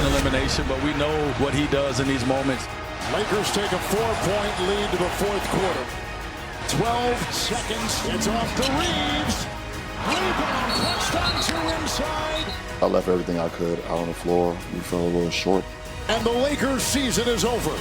instant elimination, but we know what he does in these moments. Lakers take a 4-point lead to the fourth quarter. 12 seconds. It's off to Reeves. Rebound. Touchdown to inside. I left everything I could out on the floor. We fell a little short. And the Lakers season is over.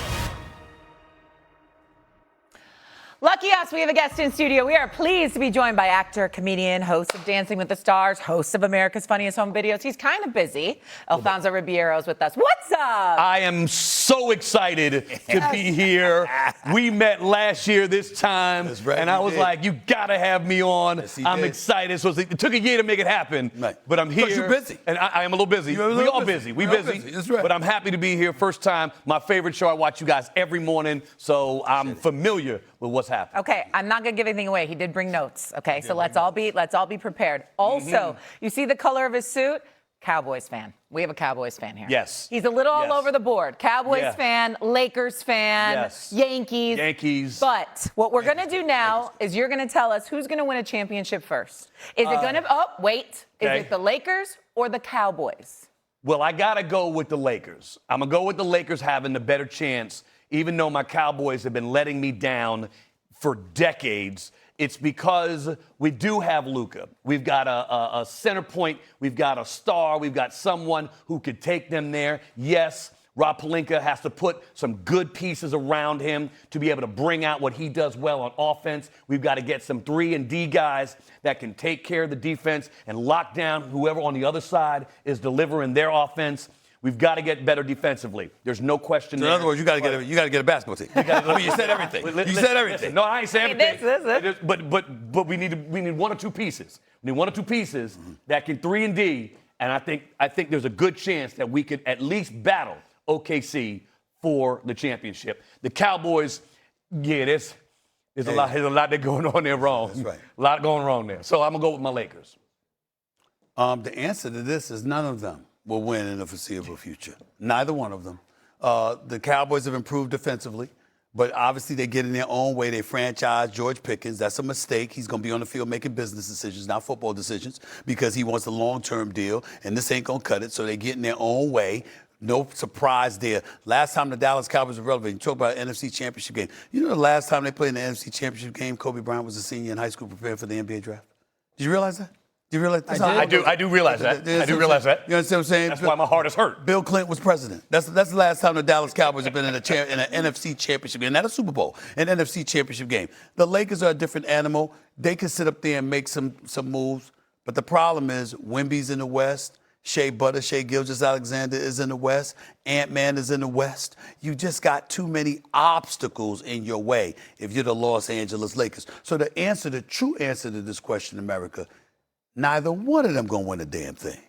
Lucky us, we have a guest in studio. We are pleased to be joined by actor, comedian, host of Dancing with the Stars, host of America's Funniest Home Videos. He's kind of busy. Alfonso Ribeiro is with us. What's up? I am so excited to be here. We met last year this time, right, and I was like, you got to have me on. Yes, I'm excited. So it took a year to make it happen, right. But I'm here. Because you're busy. And I am a little busy. We all busy. We busy. That's right. But I'm happy to be here. First time. My favorite show. I watch you guys every morning, so I'm familiar with what's happening. Okay, I'm not gonna give anything away. He did bring notes. Okay, so let's all be prepared. Also, you see the color of his suit? Cowboys fan. We have a Cowboys fan here. Yes. He's a little all Yes. over the board. Cowboys Yeah. fan, Lakers fan, Yes. Yankees. Yankees. But what we're gonna do now is you're gonna tell us who's gonna win a championship first. Is it gonna? Oh, wait. okay. Is it the Lakers or the Cowboys? Well, I got to go with the Lakers. I'm going to go with the Lakers having the better chance, even though my Cowboys have been letting me down for decades. It's because we do have Luka. We've got a center point. We've got a star. We've got someone who could take them there. Yes, Rob Pelinka has to put some good pieces around him to be able to bring out what he does well on offense. We've got to get some 3-and-D guys that can take care of the defense and lock down whoever on the other side is delivering their offense. We've got to get better defensively. There's no question. So in other words, you got to get a basketball team. You said everything. You said everything. No, I ain't saying everything. This. But we need one or two pieces. We need one or two pieces that can 3-and-D, and I think there's a good chance that we could at least battle OKC for the championship. The Cowboys, yeah, there's a lot that going on there wrong. That's right. A lot going wrong there. So I'm gonna go with my Lakers. The answer to this is none of them will win in the foreseeable future. Neither one of them. The Cowboys have improved defensively, but obviously they get in their own way. They franchise George Pickens. That's a mistake. He's going to be on the field making business decisions, not football decisions, because he wants a long-term deal, and this ain't going to cut it. So they get in their own way. No surprise there. Last time the Dallas Cowboys were relevant, you talk about an NFC Championship game. You know the last time they played in the NFC Championship game, Kobe Bryant was a senior in high school preparing for the NBA draft? Did you realize that? Do you realize that? I do realize that. I do realize that. You understand what I'm saying? That's why my heart is hurt. Bill Clinton was president. That's the last time the Dallas Cowboys have been in an NFC Championship game, not a Super Bowl, an NFC Championship game. The Lakers are a different animal. They can sit up there and make some moves, but the problem is Wemby's in the West. Shea Gilgeous-Alexander is in the West. Ant-Man is in the West. You just got too many obstacles in your way if you're the Los Angeles Lakers. So the true answer to this question, America, neither one of them going to win a damn thing.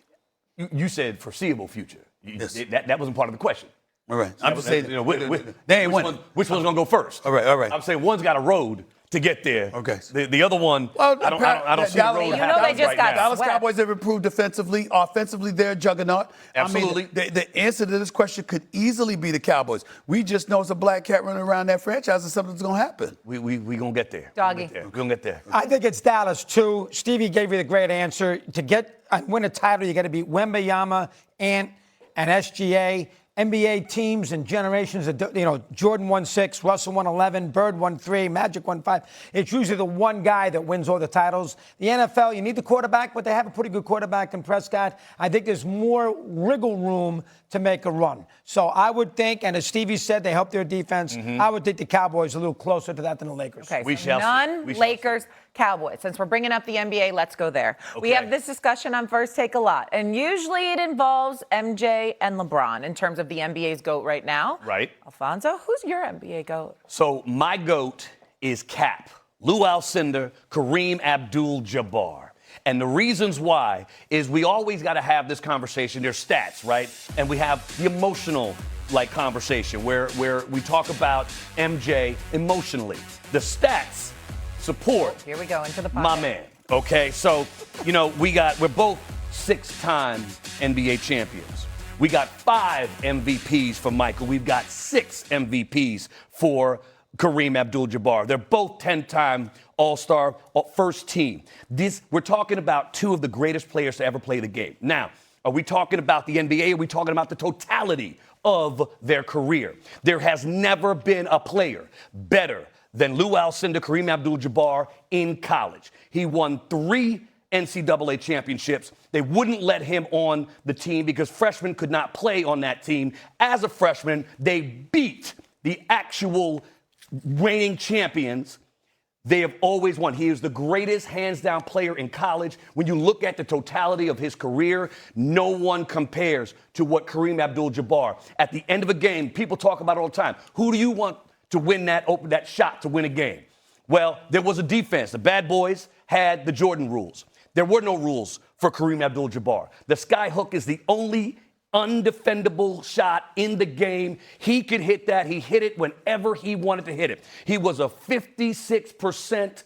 You said foreseeable future. Yes. That wasn't part of the question. All right. I'm just saying, they ain't winning. Which one's going to go first? All right. I'm saying one's got a road to get there. Okay. The other one, I don't see the road You know they just right got now. Dallas Cowboys have improved defensively. Offensively, they're a juggernaut. Absolutely. I mean, the answer to this question could easily be the Cowboys. We just know it's a black cat running around that franchise and something's going to happen. We going to get there. Doggy. We're going to get there. I think it's Dallas, too. Stevie gave you the great answer. To win a title, you got to beat Wembayama, Ant, and SGA. NBA teams and generations, Jordan won 6, Russell won 11, Bird won 3, Magic won 5. It's usually the one guy that wins all the titles. The NFL, you need the quarterback, but they have a pretty good quarterback in Prescott. I think there's more wriggle room to make a run. So I would think, and as Stevie said, they help their defense. I would think the Cowboys are a little closer to that than the Lakers. Okay, We so shall see. none We shall Lakers, Cowboys. Since we're bringing up the NBA, let's go there. We Okay. have this discussion on First Take a lot, and usually it involves MJ and LeBron in terms of the NBA's GOAT right now. Right. Alfonso, who's your NBA GOAT? So my GOAT is Cap, Lou Alcindor, Kareem Abdul-Jabbar. And the reasons why is we always got to have this conversation. There's stats, right? And we have the emotional conversation where we talk about MJ emotionally. The stats support Here we go into the my podcast. man. Okay, so we're both 6-time NBA champions. We got 5 MVPs for Michael. We've got 6 MVPs for Kareem Abdul-Jabbar. They're both 10-time All-Star first team. We're talking about 2 of the greatest players to ever play the game. Now, Are we talking about the NBA? Are we talking about the totality of their career? There has never been a player better than Lou Alcindor, Kareem Abdul-Jabbar in college. He won 3 NCAA championships. They wouldn't let him on the team because freshmen could not play on that team. As a freshman, they beat the actual reigning champions. They have always won. He is the greatest hands-down player in college. When you look at the totality of his career, no one compares to what Kareem Abdul-Jabbar. At the end of a game, people talk about it all the time. Who do you want to win that shot to win a game? Well, there was a defense. The bad boys had the Jordan rules. There were no rules for Kareem Abdul-Jabbar. The sky hook is the only undefendable shot in the game. He could hit that. He hit it whenever he wanted to hit it. He was a 56%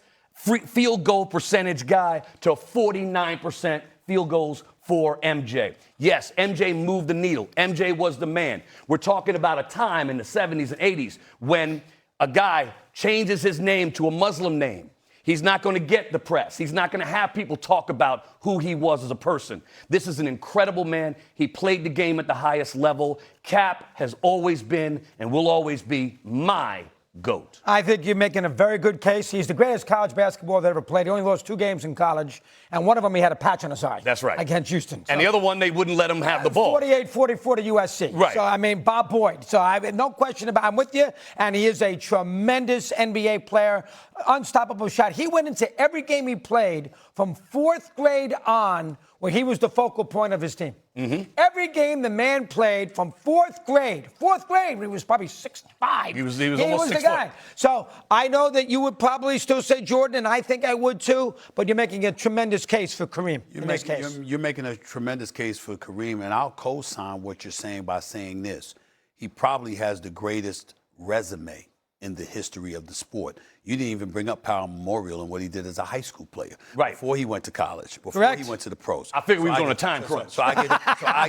field goal percentage guy to 49% field goals for MJ. Yes, MJ moved the needle. MJ was the man. We're talking about a time in the 70s and 80s when a guy changes his name to a Muslim name. He's not going to get the press. He's not going to have people talk about who he was as a person. This is an incredible man. He played the game at the highest level. Cap has always been and will always be my GOAT. I think you're making a very good case. He's the greatest college basketball that ever played. He only lost 2 games in college, and one of them he had a patch on his eye. That's right. Against Houston. And the other one, they wouldn't let him have the ball. 48-44 to USC. Right. So, I mean, Bob Boyd. So, I have no question about I'm with you. And he is a tremendous NBA player. Unstoppable shot. He went into every game he played from 4th grade on where he was the focal point of his team. Mm-hmm. Every game the man played from 4th grade, when he was probably 6'5". He was almost 6 the guy. So I know that you would probably still say Jordan, and I think I would too, but you're making a tremendous case for Kareem You're making a tremendous case for Kareem, and I'll co-sign what you're saying by saying this. He probably has the greatest resume in the history of the sport. You didn't even bring up Powell Memorial and what he did as a high school player. Right. Before he went to college. Before Correct. he went to the pros. I figured we was on a time crunch. So I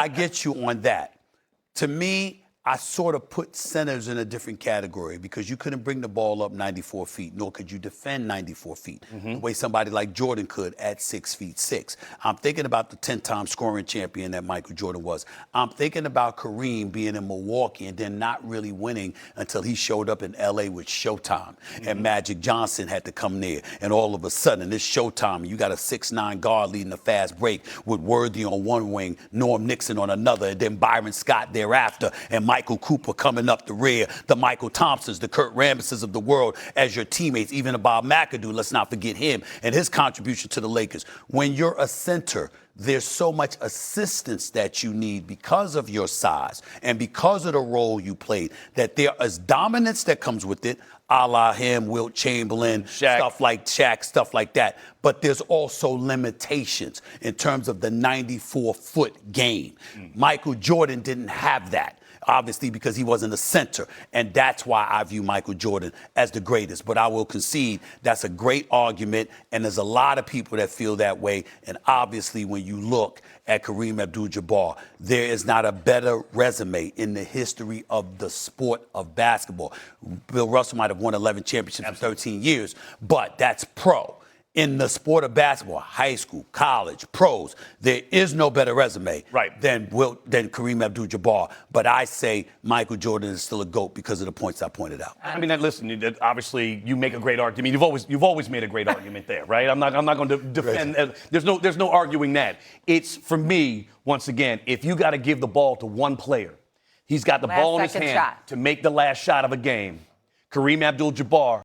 get you on that. To me, I sort of put centers in a different category because you couldn't bring the ball up 94 feet, nor could you defend 94 feet the way somebody like Jordan could at 6'6". I'm thinking about the 10-time scoring champion that Michael Jordan was. I'm thinking about Kareem being in Milwaukee and then not really winning until he showed up in L.A. with Showtime. And Magic Johnson had to come there. And all of a sudden, this Showtime, you got a 6'9" guard leading a fast break with Worthy on one wing, Norm Nixon on another, and then Byron Scott thereafter, and Michael Cooper coming up the rear, the Michael Thompsons, the Kurt Rambises of the world as your teammates, even Bob McAdoo, let's not forget him and his contribution to the Lakers. When you're a center, there's so much assistance that you need because of your size and because of the role you played, that there is dominance that comes with it, a la him, Wilt Chamberlain, stuff like Shaq, stuff like that. But there's also limitations in terms of the 94-foot game. Michael Jordan didn't have that. Obviously, because he wasn't a center. And that's why I view Michael Jordan as the greatest. But I will concede that's a great argument, and there's a lot of people that feel that way. And obviously, when you look at Kareem Abdul-Jabbar, there is not a better resume in the history of the sport of basketball. Bill Russell might have won 11 championships in 13 years, but that's pro. In the sport of basketball, high school, college, pros, there is no better resume than Kareem Abdul-Jabbar. But I say Michael Jordan is still a GOAT because of the points I pointed out. I mean, listen, obviously you make a great argument. You've always made a great argument there, right? I'm not going to defend. There's no arguing that. It's, for me, once again, if you got to give the ball to one player, he's got the ball in his hand to make the last shot of a game. Kareem Abdul-Jabbar